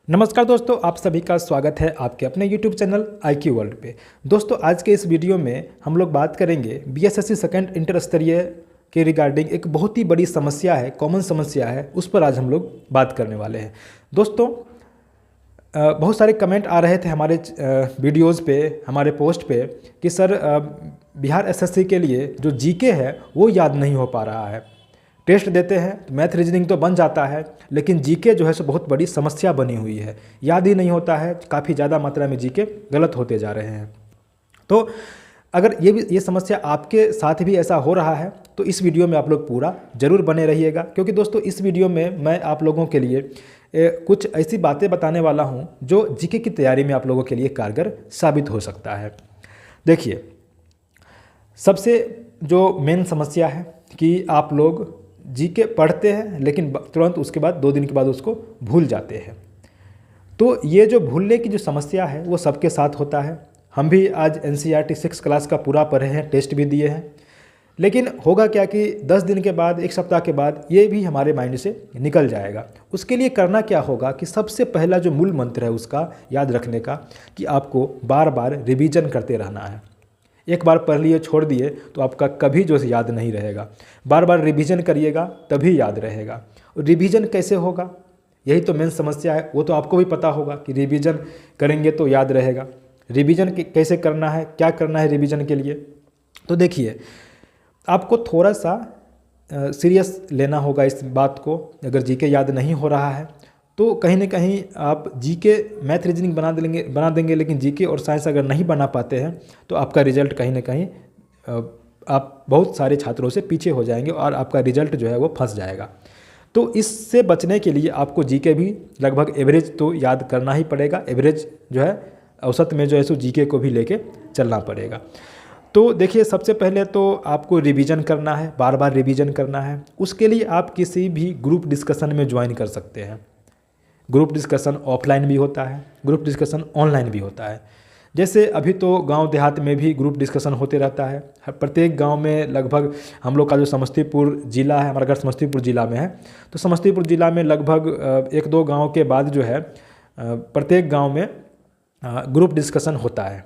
नमस्कार दोस्तों, आप सभी का स्वागत है आपके अपने YouTube चैनल IQ वर्ल्ड पे। दोस्तों, आज के इस वीडियो में हम लोग बात करेंगे BSSC सेकंड इंटर स्तरीय के रिगार्डिंग एक बहुत ही बड़ी समस्या है, कॉमन समस्या है, उस पर आज हम लोग बात करने वाले हैं। दोस्तों, बहुत सारे कमेंट आ रहे थे हमारे वीडियोज़ पे, हमारे पोस्ट पे कि सर बिहार SSC के लिए जो GK है वो याद नहीं हो पा रहा है। टेस्ट देते हैं तो मैथ रीजनिंग तो बन जाता है, लेकिन GK जो है सो बहुत बड़ी समस्या बनी हुई है, याद ही नहीं होता है। काफ़ी ज़्यादा मात्रा में GK गलत होते जा रहे हैं। तो अगर ये समस्या आपके साथ भी ऐसा हो रहा है तो इस वीडियो में आप लोग पूरा ज़रूर बने रहिएगा, क्योंकि दोस्तों इस वीडियो में मैं आप लोगों के लिए कुछ ऐसी बातें बताने वाला हूँ जो GK की तैयारी में आप लोगों के लिए कारगर साबित हो सकता है। देखिए, सबसे जो मेन समस्या है कि आप लोग GK पढ़ते हैं लेकिन तुरंत उसके बाद 2 दिन के बाद उसको भूल जाते हैं। तो ये जो भूलने की जो समस्या है वो सबके साथ होता है। हम भी आज NCERT 6 क्लास का पूरा पढ़े हैं, टेस्ट भी दिए हैं, लेकिन होगा क्या कि 10 दिन के बाद, 1 सप्ताह के बाद ये भी हमारे माइंड से निकल जाएगा। उसके लिए करना क्या होगा कि सबसे पहला जो मूल मंत्र है उसका याद रखने का कि आपको बार बार रिवीजन करते रहना है। एक बार पढ़ लिए छोड़ दिए तो आपका कभी जो याद नहीं रहेगा। बार बार रिवीजन करिएगा तभी याद रहेगा। और रिवीजन कैसे होगा, यही तो मेन समस्या है। वो तो आपको भी पता होगा कि रिवीजन करेंगे तो याद रहेगा। रिवीजन कैसे करना है, क्या करना है रिवीजन के लिए, तो देखिए आपको थोड़ा सा सीरियस लेना होगा इस बात को। अगर GK याद नहीं हो रहा है तो कहीं ना कहीं आप GK मैथ रीजनिंग बना देंगे, लेकिन GK और साइंस अगर नहीं बना पाते हैं तो आपका रिजल्ट कहीं ना कहीं आप बहुत सारे छात्रों से पीछे हो जाएंगे और आपका रिजल्ट जो है वो फंस जाएगा। तो इससे बचने के लिए आपको GK भी लगभग एवरेज तो याद करना ही पड़ेगा। एवरेज जो है औसत में जो है सो GK को भी लेके चलना पड़ेगा। तो देखिए, सबसे पहले तो आपको रिवीजन करना है, बार बार रिवीजन करना है। उसके लिए आप किसी भी ग्रुप डिस्कशन में ज्वाइन कर सकते हैं। ग्रुप डिस्कशन ऑफलाइन भी होता है, ग्रुप डिस्कशन ऑनलाइन भी होता है। जैसे अभी तो गांव देहात में भी ग्रुप डिस्कशन होते रहता है। प्रत्येक गांव में लगभग, हम लोग का जो समस्तीपुर ज़िला है, हमारा घर समस्तीपुर ज़िला में है, तो समस्तीपुर ज़िला में लगभग 1-2 गांव के बाद जो है प्रत्येक गांव में ग्रुप डिस्कशन होता है।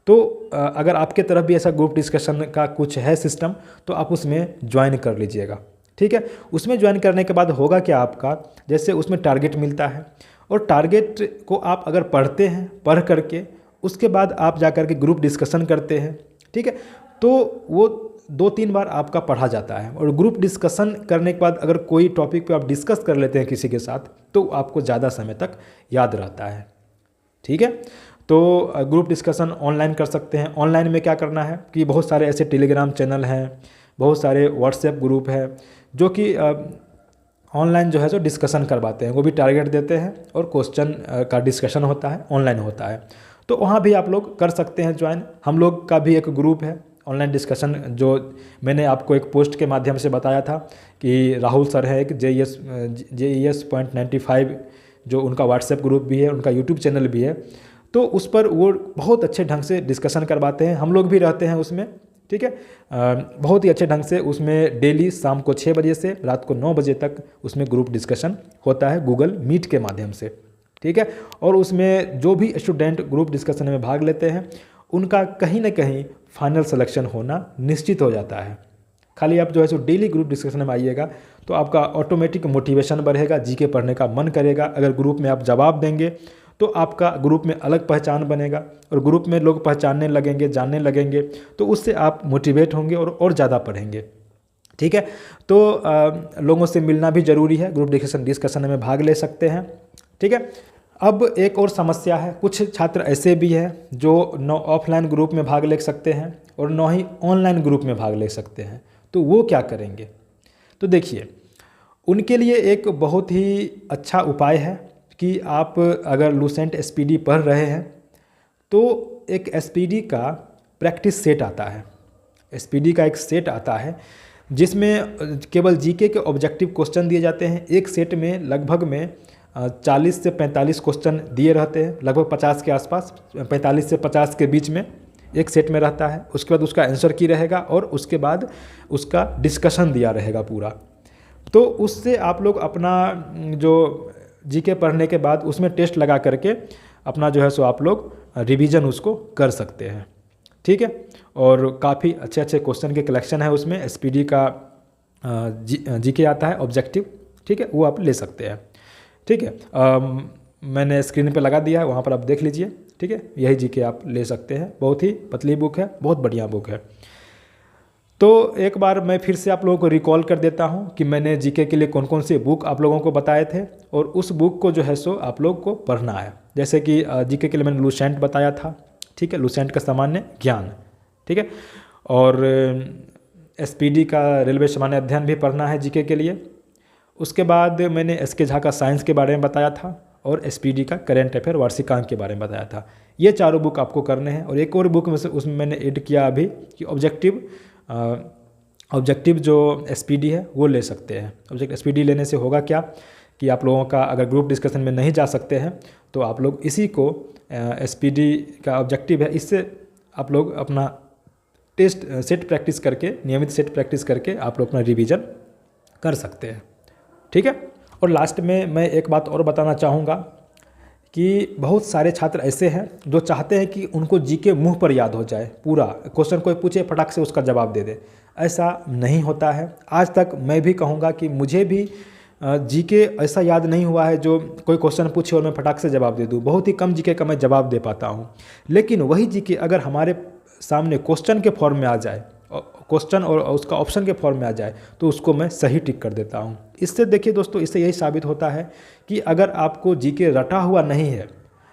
तो अगर आपके तरफ भी ऐसा ग्रुप डिस्कशन का कुछ है सिस्टम तो आप उसमें ज्वाइन कर लीजिएगा, ठीक है। उसमें ज्वाइन करने के बाद होगा क्या आपका, जैसे उसमें टारगेट मिलता है और टारगेट को आप अगर पढ़ते हैं, पढ़ करके उसके बाद आप जा कर के ग्रुप डिस्कशन करते हैं, ठीक है, तो वो 2-3 बार आपका पढ़ा जाता है। और ग्रुप डिस्कशन करने के बाद अगर कोई टॉपिक पे आप डिस्कस कर लेते हैं किसी के साथ तो आपको ज़्यादा समय तक याद रहता है, ठीक है। तो ग्रुप डिस्कशन ऑनलाइन कर सकते हैं। ऑनलाइन में क्या करना है कि बहुत सारे ऐसे टेलीग्राम चैनल हैं, बहुत सारे व्हाट्सएप ग्रुप है जो कि ऑनलाइन जो है सो डिस्कशन करवाते हैं। वो भी टारगेट देते हैं और क्वेश्चन का डिस्कशन होता है, ऑनलाइन होता है। तो वहाँ भी आप लोग कर सकते हैं ज्वाइन। हम लोग का भी एक ग्रुप है ऑनलाइन डिस्कशन, जो मैंने आपको एक पोस्ट के माध्यम से बताया था कि राहुल सर है एक JES .95 जो उनका व्हाट्सएप ग्रुप भी है, उनका यूट्यूब चैनल भी है। तो उस पर वो बहुत अच्छे ढंग से डिस्कशन करवाते हैं, हम लोग भी रहते हैं उसमें, ठीक है। बहुत ही अच्छे ढंग से उसमें डेली शाम को 6 बजे से रात को 9 बजे तक उसमें ग्रुप डिस्कशन होता है गूगल मीट के माध्यम से, ठीक है। और उसमें जो भी स्टूडेंट ग्रुप डिस्कशन में भाग लेते हैं उनका कहीं ना कहीं फाइनल सिलेक्शन होना निश्चित हो जाता है। खाली आप जो है सो डेली ग्रुप डिस्कशन में आइएगा तो आपका ऑटोमेटिक मोटिवेशन बढ़ेगा, GK पढ़ने का मन करेगा। अगर ग्रुप में आप जवाब देंगे तो आपका ग्रुप में अलग पहचान बनेगा और ग्रुप में लोग पहचानने लगेंगे, जानने लगेंगे, तो उससे आप मोटिवेट होंगे और ज़्यादा पढ़ेंगे, ठीक है। तो लोगों से मिलना भी ज़रूरी है, ग्रुप डिस्कशन में भाग ले सकते हैं, ठीक है। अब एक और समस्या है, कुछ छात्र ऐसे भी हैं जो न ऑफलाइन ग्रुप में भाग ले सकते हैं और न ही ऑनलाइन ग्रुप में भाग ले सकते हैं। तो वो क्या करेंगे, तो देखिए उनके लिए एक बहुत ही अच्छा उपाय है कि आप अगर लूसेंट SPD पढ़ रहे हैं तो एक SPD का प्रैक्टिस सेट आता है। SPD का एक सेट आता है जिसमें केवल GK के ऑब्जेक्टिव क्वेश्चन दिए जाते हैं। एक सेट में लगभग में 40 से 45 क्वेश्चन दिए रहते हैं, लगभग 50 के आसपास, 45 से 50 के बीच में एक सेट में रहता है। उसके बाद उसका आंसर की रहेगा और उसके बाद उसका डिस्कशन दिया रहेगा पूरा। तो उससे आप लोग अपना जो जीके पढ़ने के बाद उसमें टेस्ट लगा करके अपना जो है सो आप लोग रिवीजन उसको कर सकते हैं। ठीक है, और काफ़ी अच्छे अच्छे क्वेश्चन के कलेक्शन है उसमें। एसपीडी का जीके आता है ऑब्जेक्टिव, ठीक है, वो आप ले सकते हैं। ठीक है, मैंने स्क्रीन पे लगा दिया है, वहाँ पर आप देख लीजिए। ठीक है, यही जीके आप ले सकते हैं। बहुत ही पतली बुक है, बहुत बढ़िया बुक है। तो एक बार मैं फिर से आप लोगों को रिकॉल कर देता हूँ कि मैंने जीके के लिए कौन कौन से बुक आप लोगों को बताए थे, और उस बुक को जो है सो आप लोग को पढ़ना है। जैसे कि जीके के लिए मैंने लुसेंट बताया था, ठीक है, लुसेंट का सामान्य ज्ञान, ठीक है, और एसपीडी का रेलवे सामान्य अध्ययन भी पढ़ना है जीके के लिए। उसके बाद मैंने एसके झा का साइंस के बारे में बताया था, और एसपीडी का करेंट अफेयर वार्षिकांक के बारे में बताया था। ये चारों बुक आपको करने हैं। और एक और बुक में से उसमें मैंने ऐड किया अभी कि ऑब्जेक्टिव जो एसपीडी है वो ले सकते हैं। ऑब्जेक्ट एसपीडी लेने से होगा क्या कि आप लोगों का अगर ग्रुप डिस्कशन में नहीं जा सकते हैं तो आप लोग इसी को एसपीडी का ऑब्जेक्टिव है, इससे आप लोग अपना टेस्ट सेट प्रैक्टिस करके, नियमित सेट प्रैक्टिस करके आप लोग अपना रिवीजन कर सकते हैं। ठीक है, और लास्ट में मैं एक बात और बताना चाहूँगा कि बहुत सारे छात्र ऐसे हैं जो चाहते हैं कि उनको जीके मुंह पर याद हो जाए, पूरा क्वेश्चन कोई पूछे फटाक से उसका जवाब दे दे। ऐसा नहीं होता है। आज तक मैं भी कहूँगा कि मुझे भी जीके ऐसा याद नहीं हुआ है जो कोई क्वेश्चन पूछे और मैं फटाक से जवाब दे दूँ। बहुत ही कम जीके का मैं जवाब दे पाता हूँ। लेकिन वही जीके अगर हमारे सामने क्वेश्चन के फॉर्म में आ जाए, क्वेश्चन और उसका ऑप्शन के फॉर्म में आ जाए, तो उसको मैं सही टिक कर देता हूँ। इससे देखिए दोस्तों, इससे यही साबित होता है कि अगर आपको जीके रटा हुआ नहीं है,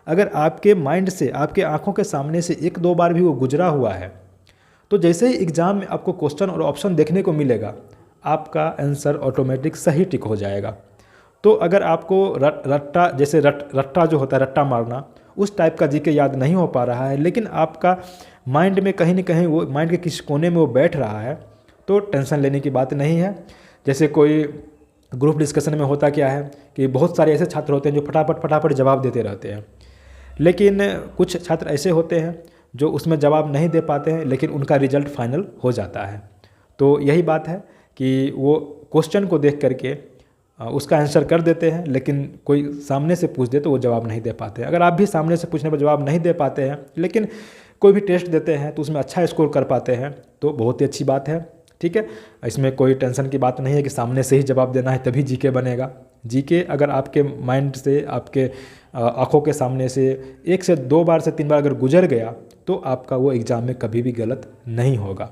अगर आपके माइंड से, आपके आंखों के सामने से एक दो बार भी वो गुजरा हुआ है, तो जैसे ही एग्ज़ाम में आपको क्वेश्चन और ऑप्शन देखने को मिलेगा, आपका आंसर ऑटोमेटिक सही टिक हो जाएगा। तो अगर आपको रट्टा, जैसे रट्टा जो होता है, रट्टा मारना, उस टाइप का जीके याद नहीं हो पा रहा है, लेकिन आपका माइंड में कहीं ना कहीं वो, माइंड के किसी कोने में वो बैठ रहा है, तो टेंशन लेने की बात नहीं है। जैसे कोई ग्रुप डिस्कशन में होता क्या है कि बहुत सारे ऐसे छात्र होते हैं जो फटाफट जवाब देते रहते हैं, लेकिन कुछ छात्र ऐसे होते हैं जो उसमें जवाब नहीं दे पाते हैं, लेकिन उनका रिजल्ट फाइनल हो जाता है। तो यही बात है कि वो क्वेश्चन को देख करके उसका आंसर कर देते हैं, लेकिन कोई सामने से पूछ दे तो वो जवाब नहीं दे पाते हैं। अगर आप भी सामने से पूछने पर जवाब नहीं दे पाते हैं, लेकिन कोई भी टेस्ट देते हैं तो उसमें अच्छा स्कोर कर पाते हैं, तो बहुत ही अच्छी बात है। ठीक है, इसमें कोई टेंशन की बात नहीं है कि सामने से ही जवाब देना है तभी जीके बनेगा। जीके अगर आपके माइंड से, आपके आँखों के सामने से 1 से 2 बार से 3 बार अगर गुजर गया, तो आपका वो एग्ज़ाम में कभी भी गलत नहीं होगा।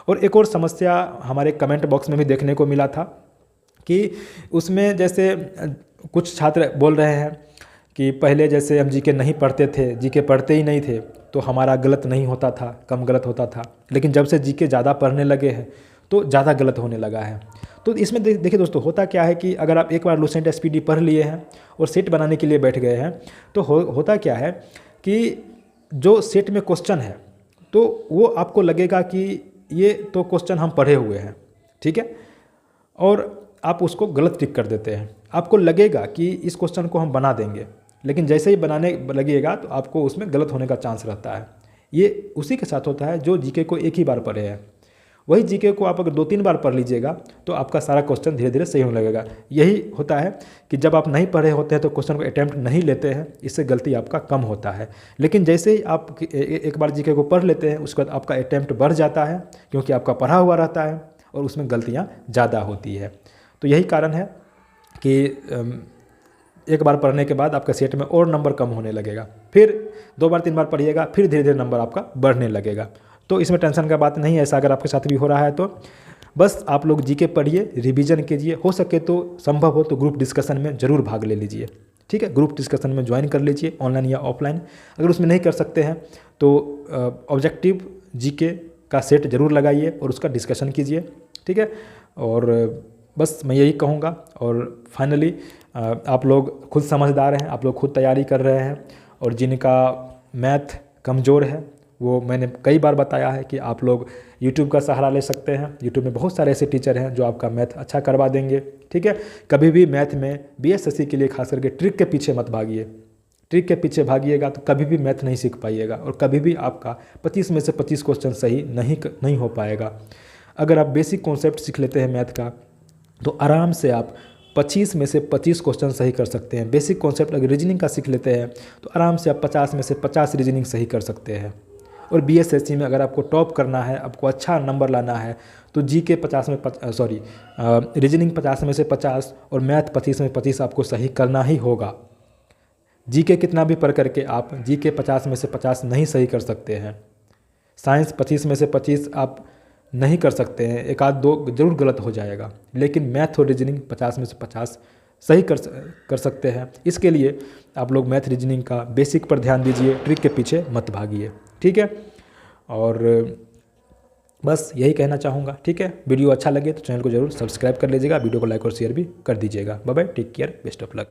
और एक और समस्या हमारे कमेंट बॉक्स में भी देखने को मिला था कि उसमें जैसे कुछ छात्र बोल रहे हैं कि पहले जैसे हम जीके नहीं पढ़ते थे, जीके पढ़ते ही नहीं थे, तो हमारा गलत नहीं होता था, कम गलत होता था, लेकिन जब से जीके ज़्यादा पढ़ने लगे हैं तो ज़्यादा गलत होने लगा है। तो इसमें देखिए दोस्तों, होता क्या है कि अगर आप एक बार लुसेंट एसपीडी पढ़ लिए हैं और सेट बनाने के लिए बैठ गए हैं, तो होता क्या है कि जो सेट में क्वेश्चन है तो वो आपको लगेगा कि ये तो क्वेश्चन हम पढ़े हुए हैं, ठीक है, और आप उसको गलत टिक कर देते हैं। आपको लगेगा कि इस क्वेश्चन को हम बना देंगे, लेकिन जैसे ही बनाने लगेगा तो आपको उसमें गलत होने का चांस रहता है। ये उसी के साथ होता है जो जीके को एक ही बार पढ़े हैं। वही जीके को आप अगर 2-3 बार पढ़ लीजिएगा तो आपका सारा क्वेश्चन धीरे धीरे सही होने लगेगा। यही होता है कि जब आप नहीं पढ़े होते हैं तो क्वेश्चन को अटैम्प्ट नहीं लेते हैं, इससे गलती आपका कम होता है। लेकिन जैसे ही आप एक बार जीके को पढ़ लेते हैं, उसके बाद आपका अटैम्प्ट बढ़ जाता है, क्योंकि आपका पढ़ा हुआ रहता है और उसमें गलतियाँ ज़्यादा होती है। तो यही कारण है कि एक बार पढ़ने के बाद आपका सेट में और नंबर कम होने लगेगा, फिर 2 बार 3 बार पढ़िएगा, फिर धीरे धीरे नंबर आपका बढ़ने लगेगा। तो इसमें टेंशन का बात नहीं है। ऐसा अगर आपके साथ भी हो रहा है तो बस आप लोग जीके पढ़िए, रिवीजन कीजिए, हो सके तो संभव हो तो ग्रुप डिस्कशन में ज़रूर भाग ले लीजिए। ठीक है, ग्रुप डिस्कशन में ज्वाइन कर लीजिए, ऑनलाइन या ऑफलाइन। अगर उसमें नहीं कर सकते हैं तो ऑब्जेक्टिव जीके का सेट ज़रूर लगाइए और उसका डिस्कशन कीजिए। ठीक है, और बस मैं यही कहूँगा। और फाइनली आप लोग खुद समझदार हैं, आप लोग खुद तैयारी कर रहे हैं, और जिनका मैथ कमज़ोर है वो मैंने कई बार बताया है कि आप लोग YouTube का सहारा ले सकते हैं। YouTube में बहुत सारे ऐसे टीचर हैं जो आपका मैथ अच्छा करवा देंगे। ठीक है, कभी भी मैथ में BSSC के लिए खास करके ट्रिक के पीछे मत भागिए। ट्रिक के पीछे भागिएगा तो कभी भी मैथ नहीं सीख पाइएगा, और कभी भी आपका 25 में से 25 क्वेश्चन सही नहीं हो पाएगा। अगर आप बेसिक कॉन्सेप्ट सीख लेते हैं मैथ का, तो आराम से आप 25 में से 25 क्वेश्चन सही कर सकते हैं। बेसिक कॉन्सेप्ट अगर रीजनिंग का सीख लेते हैं तो आराम से आप 50 में से 50 रीजनिंग सही कर सकते हैं। और बीएसएससी में अगर आपको टॉप करना है, आपको अच्छा नंबर लाना है, तो जीके 50 में रीजनिंग 50 में से 50 और मैथ 25 में 25 आपको सही करना ही होगा। जीके कितना भी पढ़ करके आप जीके 50 में से 50 नहीं सही कर सकते हैं। साइंस 25 में से 25 आप नहीं कर सकते हैं, एक आध दो जरूर गलत हो जाएगा, लेकिन मैथ और रीजनिंग 50 में से 50 सही कर सकते हैं। इसके लिए आप लोग मैथ रीजनिंग का बेसिक पर ध्यान दीजिए, ट्रिक के पीछे मत भागिए, ठीक है। और बस यही कहना चाहूँगा, ठीक है। वीडियो अच्छा लगे तो चैनल को जरूर सब्सक्राइब कर लीजिएगा, वीडियो को लाइक और शेयर भी कर दीजिएगा। Bye bye, take care, best of luck.